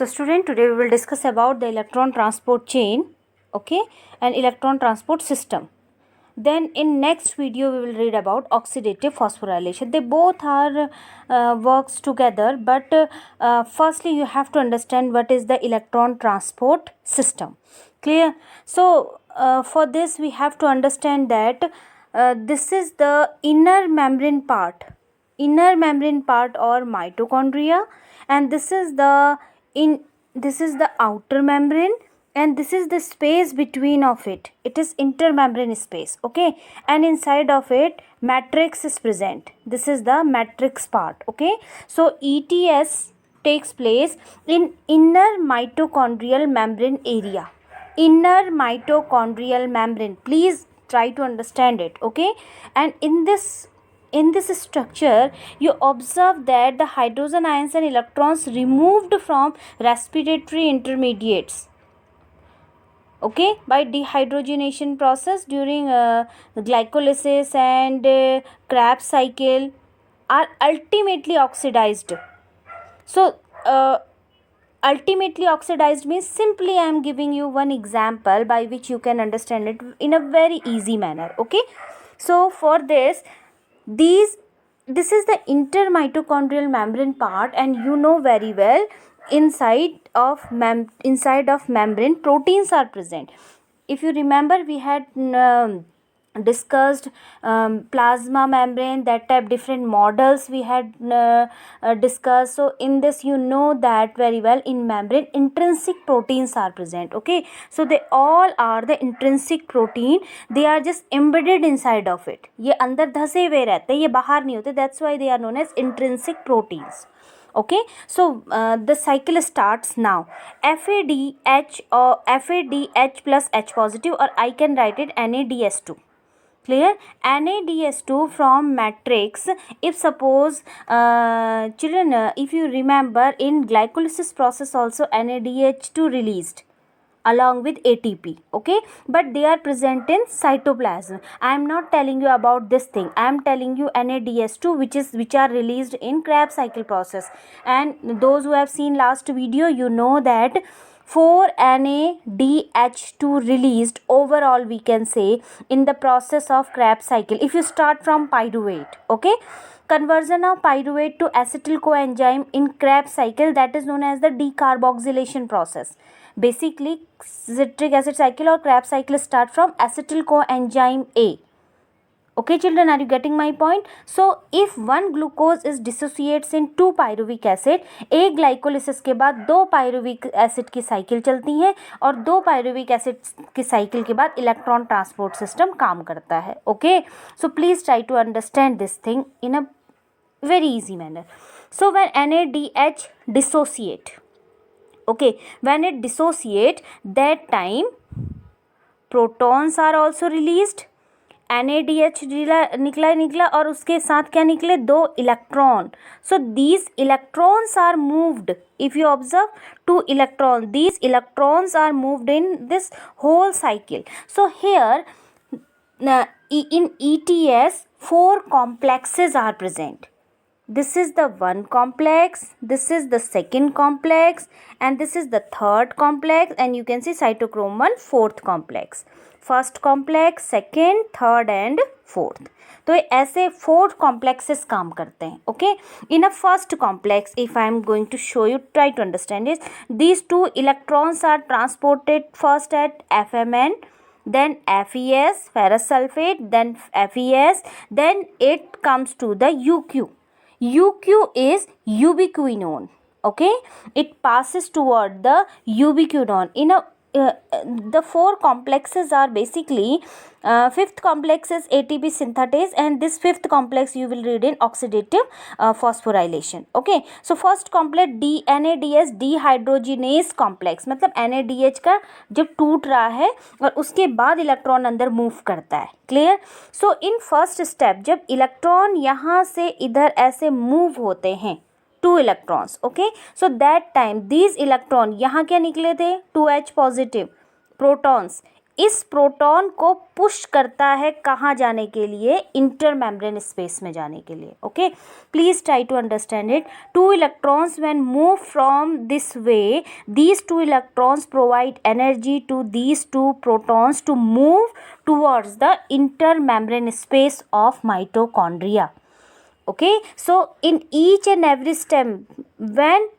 So student, today we will discuss about the electron transport chain, okay, and electron transport system. Then in next video we will read about oxidative phosphorylation. They both are works together, but firstly you have to understand what is the electron transport system. Clear? So for this we have to understand that this is the inner membrane part or mitochondria, and this is the outer membrane, and this is the space between of it is intermembrane space, okay, and inside of it matrix is present. This is the matrix part, okay. So ETS takes place in inner mitochondrial membrane area. Inner mitochondrial membrane, please try to understand it, okay. And in this structure you observe that the hydrogen ions and electrons removed from respiratory intermediates, okay, by dehydrogenation process during glycolysis and Krebs cycle are ultimately oxidized. So ultimately oxidized means, simply I am giving you one example by which you can understand it in a very easy manner, okay. So for this is the intermitochondrial membrane part, and you know very well inside of membrane proteins are present. If you remember, we had discussed plasma membrane, that type different models we had discussed. So in this you know that very well, in membrane intrinsic proteins are present, okay. So they all are the intrinsic protein, they are just embedded inside of it. ये अंदर धसे हुए रहते हैं, ये बाहर नहीं होते, that's why they are known as intrinsic proteins, okay. So the cycle starts now. FADH or FADH plus H positive, or I can write it NADS2. Clear? NADS2 from matrix. If suppose children, if you remember, in glycolysis process also NADH2 released along with ATP, okay, but they are present in cytoplasm. I am not telling you about this thing, I am telling you NADS2 which are released in Krebs cycle process. And those who have seen last video, you know that 4 NADH2 released overall, we can say, in the process of Krebs cycle. If you start from pyruvate, okay, conversion of pyruvate to acetyl coenzyme in Krebs cycle, that is known as the decarboxylation process. Basically citric acid cycle or Krebs cycle start from acetyl coenzyme A. Okay children, are you getting my point? So if one glucose is dissociates in 2 pyruvic acid, एक glycolysis के बाद 2 pyruvic acid की cycle चलती है, और 2 pyruvic acid की cycle के बाद electron transport system काम करता है, okay. So please try to understand this thing in a very easy manner. So when NADH dissociate, okay, when it dissociate, that time protons are also released. NADH निकला और उसके साथ क्या निकले? 2 electron. So these electrons are moved. If you observe 2 electrons, these electrons are moved in this whole cycle. So here in ETS 4 complexes are present. This is the one complex, this is the second complex, and this is the third complex, and you can see cytochrome 1 fourth complex. First complex, second, third and fourth. तो ऐसे 4 complexes काम करते हैं, okay. In a first complex, if I am going to show you, try to understand this. These 2 electrons are transported first at FMN, then FES, ferrous sulfate, then FES, then it comes to the UQ. UQ is ubiquinone, okay. It passes toward the ubiquinone. In a the 4 complexes are basically fifth complex is ATP synthetase, and this fifth complex you will read in oxidative phosphorylation, okay. So first complex NADS dehydrogenase complex, मतलब NADH का जब टूट रहा है और उसके बाद electron अंदर मूव करता है, clear. So in first step जब इलेक्ट्रॉन यहाँ से इधर ऐसे मूव होते हैं, 2 electrons, okay. So that time these electron यहाँ क्या निकले थे? 2H positive protons इस प्रोटॉन को पुश करता है कहाँ जाने के लिए, इंटर मेम्ब्रेन स्पेस में जाने के लिए. Okay, please try to understand it. 2 electrons when move from this way, these 2 electrons provide energy to these 2 protons to move towards the intermembrane space of mitochondria. Okay, so in each and every stem when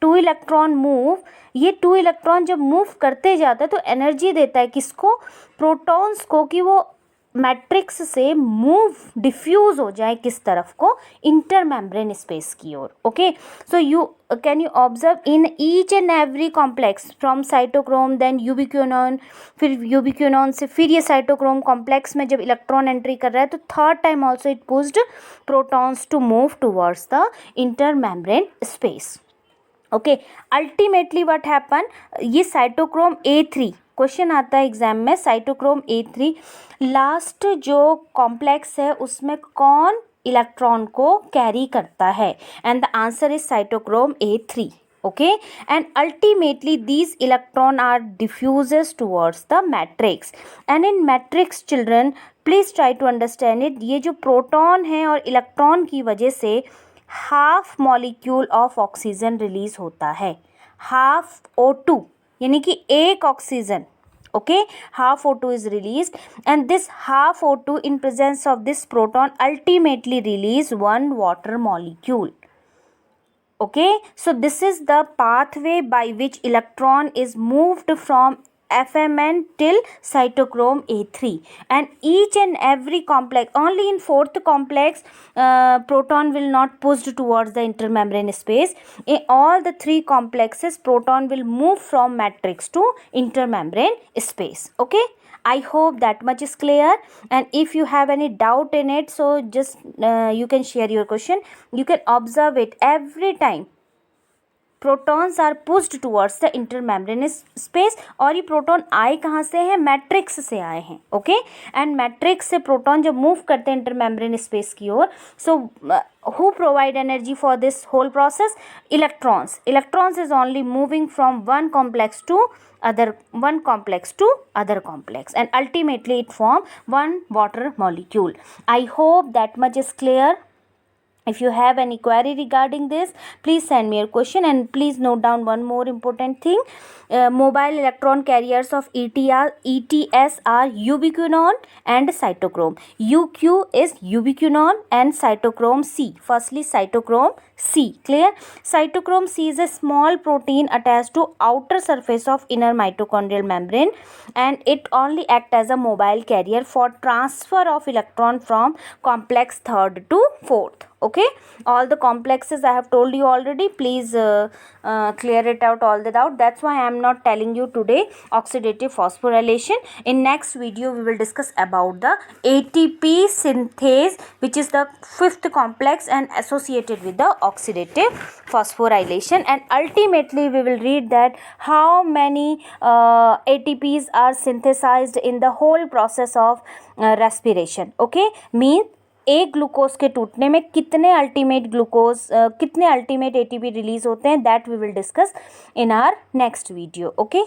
2 electron move, ये 2 electron जब move करते जाता है तो energy देता है किसको, protons को, कि वो मैट्रिक्स से मूव डिफ्यूज हो जाए किस तरफ को, इंटर मेम्ब्रेन स्पेस की ओर. Okay, so you can you observe in each and every complex from cytochrome then ubiquinone, फिर यूबिक्विनोन से फिर ये साइटोक्रोम कॉम्प्लेक्स में जब इलेक्ट्रॉन एंट्री कर रहा है तो third time also it pushed protons to move towards the inter membrane space. Okay, ultimately what happen, ये साइटोक्रोम A3 क्वेश्चन आता है एग्जाम में, साइटोक्रोम A3 लास्ट जो कॉम्प्लेक्स है उसमें कौन इलेक्ट्रॉन को कैरी करता है, and the answer is cytochrome A3. okay, and ultimately these electron are diffuses towards the matrix, and in matrix children please try to understand it. ये जो proton है और इलेक्ट्रॉन की वजह से half molecule of oxygen release होता है, half O2 यानी कि एक oxygen. okay, half O2 is released, and this half O2 in presence of this proton ultimately release one water molecule. okay, so this is the pathway by which electron is moved from FMN till cytochrome A3, and each and every complex, only in fourth complex proton will not pushed towards the intermembrane space. In all the three complexes proton will move from matrix to intermembrane space. okay, I hope that much is clear, and if you have any doubt in it, so just you can share your question. You can observe it every time protons are pushed towards the intermembranous space, और ये proton आए कहाँ से हैं, matrix से आए हैं. Okay, and matrix से प्रोटॉन जब मूव करते हैं इंटरमेम्ब्रेन स्पेस की ओर, सो who provide energy for this whole process, electrons is only moving from one complex to other complex, and ultimately it form one water molecule. I hope that much is clear. If you have any query regarding this, please send me your question, and please note down one more important thing. Mobile electron carriers of ETS are ubiquinone and cytochrome. UQ is ubiquinone and cytochrome C. Firstly, cytochrome C. Clear? Cytochrome C is a small protein attached to outer surface of inner mitochondrial membrane, and it only acts as a mobile carrier for transfer of electron from complex 3rd to 4th. okay, all the complexes I have told you already. Please clear it out, all the doubt. That's why I am not telling you today oxidative phosphorylation. In next video we will discuss about the ATP synthase, which is the 5th complex and associated with the oxidative phosphorylation, and ultimately we will read that how many ATPs are synthesized in the whole process of respiration. okay, means एक glucose के टूटने में कितने ultimate ATP release होते हैं, that we will discuss in our next video. Okay.